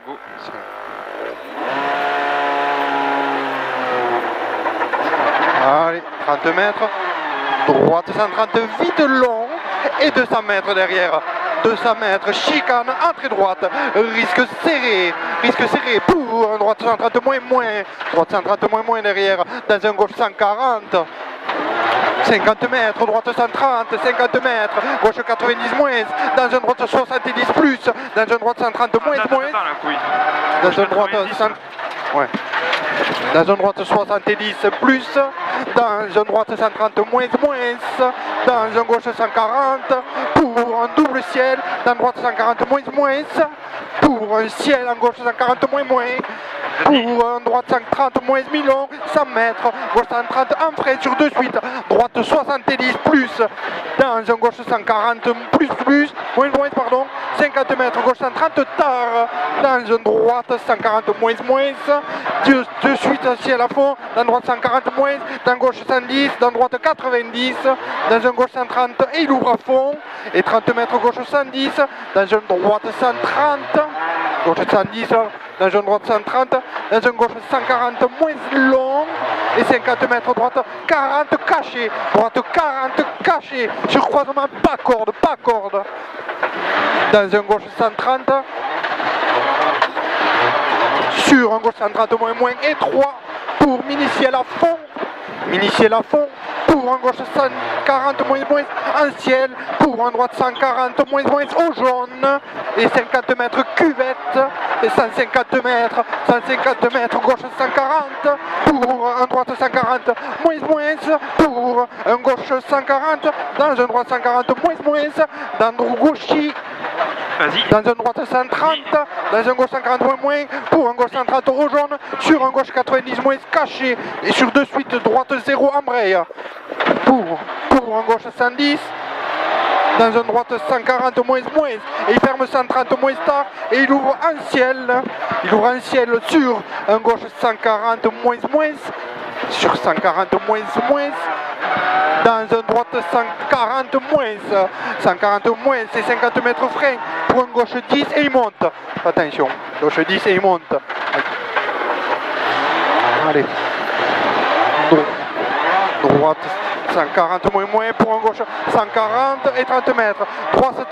Go. Allez, 30 mètres. Droite 130, vite long. Et 200 mètres derrière. 200 mètres, chicane, entrée droite. Risque serré pour un droite 130 moins. Droite 130 moins derrière. Dans un gauche 140. 50 mètres, droite 130, 50 mètres, gauche 90 moins, dans un droite 70 plus, dans un droite 130 moins. Dans un droite 100... ouais. Dans un droite 70 plus, dans un droite 130 moins, dans un gauche 140, pour un double ciel, dans un droite 140 moins, pour un ciel en gauche 140 moins, pour un droite 130 moins mi-long, 100 mètres, gauche 130 en frein sur de suite, droite 70 plus, dans un gauche 140 moins, pardon, 50 mètres, gauche 130 tard, dans un droite 140 moins, de suite ciel à fond, dans droite 140 moins, dans gauche 110, dans droite 90, dans un gauche 130 et il ouvre à fond, et 30 mètres gauche 110, dans un droite 130, gauche 110, dans un droite 130, dans un gauche 140 moins long, et 50 mètres droite 40 caché, droite 40 caché, sur croisement pas corde, dans un gauche 130, sur un gauche 130 moins étroit, pour mini-ciel à fond, pour un gauche 140 moins en ciel, pour un droite 140 moins au jaune, et 50 mètres cuvette, et 150 mètres gauche 140, pour un droite 140 moins, pour un gauche 140, dans un droite 140 moins, dans un gauchis, dans un droite 130, dans un gauche 140 moins, pour un gauche 130 au jaune, sur un gauche 90 moins caché, et sur de suite droite 0 embraye, pour un gauche 110, dans un droite 140 moins, et il ferme 130 moins tard, et il ouvre un ciel sur un gauche 140 moins, sur 140 moins, dans un droite 140 moins, c'est 50 mètres frein, pour un gauche 10 et il monte, attention, gauche 10 et il monte, allez, droite 140 moins, pour un gauche 140 et 30 mètres, droite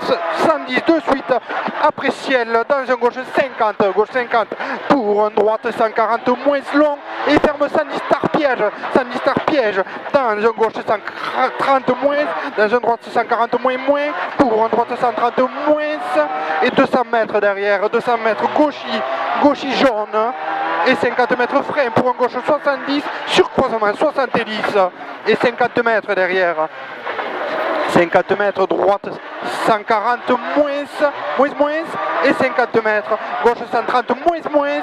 110 de suite, après ciel, dans un gauche 50, pour un droite 140 moins long, et ferme 110 star piège, dans un gauche 130 moins, dans un droite 140 moins, pour un droite 130 moins, et 200 mètres derrière, 200 mètres gauchis jaune, et 50 mètres frein pour un gauche 70, sur croisement 70, et 50 mètres derrière. 50 mètres droite 140 moins, et 50 mètres gauche 130 moins,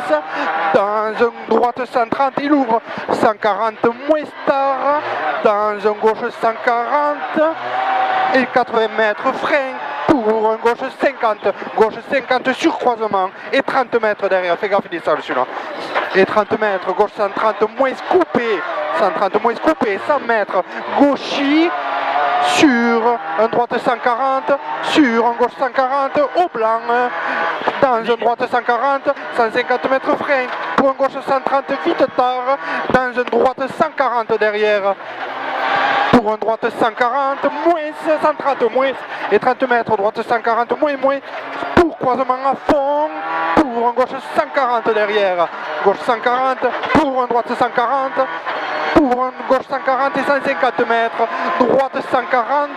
dans un droite 130 il ouvre 140 moins tard, dans un gauche 140 et 80 mètres frein pour un gauche 50 sur croisement, et 30 mètres derrière, fais gaffe il est sale celui-là, et 30 mètres gauche 130 moins coupé, 100 mètres gauchis, sur un droite 140, sur un gauche 140 au blanc, dans un droite 140, 150 mètres frein, pour un gauche 130 vite tard, dans un droite 140 derrière, pour un droite 140 moins, 130 moins, et 30 mètres droite 140 moins, pour croisement à fond, pour un gauche 140 derrière, gauche 140, pour un droite 140, pour un gauche 140 et 150 mètres, droite 140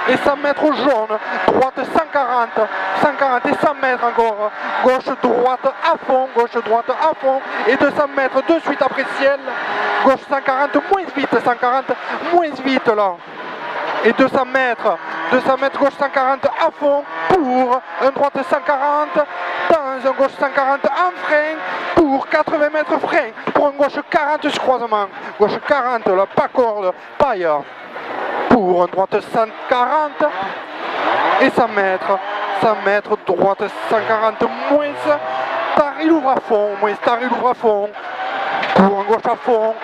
et 100 mètres au jaune, droite 140 et 100 mètres encore, gauche droite à fond, et 200 mètres de suite après ciel, gauche 140 moins vite là, et 200 mètres gauche 140 à fond, pour un droite 140, dans un gauche 140 en frein, pour 80 mètres frein, pour un gauche 40 sur croisement, gauche 40 là, pas corde, paille, pour un droite 140 et 100 mètres, droite 140 moins, tard il ouvre à fond, pour un gauche à fond,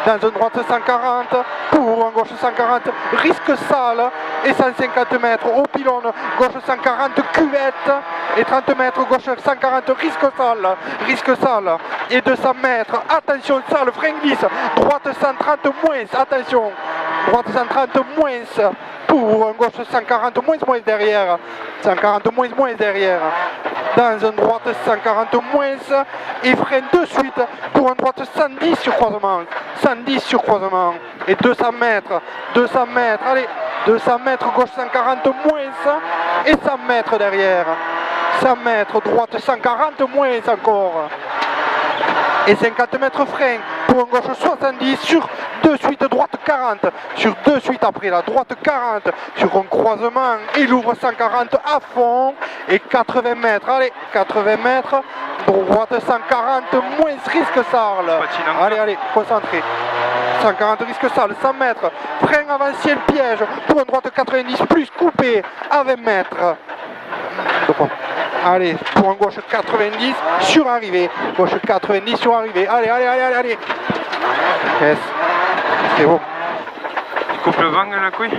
dans un droite 140, pour un gauche 140, risque sale, et 150 mètres au pylône, gauche 140 cuvette, et 30 mètres, gauche 140, risque sale, et 200 mètres, attention sale, frein glisse, droite 130 moins, attention, droite 130 moins, pour gauche 140 moins derrière, 140 moins derrière, dans une droite 140 moins, et frein de suite, pour une droite 110 sur croisement, 110 sur croisement, et 200 mètres, allez, 200 mètres, gauche 140 moins, et 100 mètres derrière, 100 mètres, droite 140 moins encore, et 50 mètres frein, pour un gauche 70, sur de suite droite 40, sur de suite après la droite 40, sur un croisement, il ouvre 140 à fond, et 80 mètres, allez, 80 mètres, droite 140, moins risque sale, allez, concentré, 140 risque sale, 100 mètres, frein avant ciel piège, pour une droite 90, plus coupé, à 20 mètres, allez, pour un gauche 90, sur arrivée, gauche 90 sur arrivée, allez, yes, c'est bon. Tu coupes le vent la couille?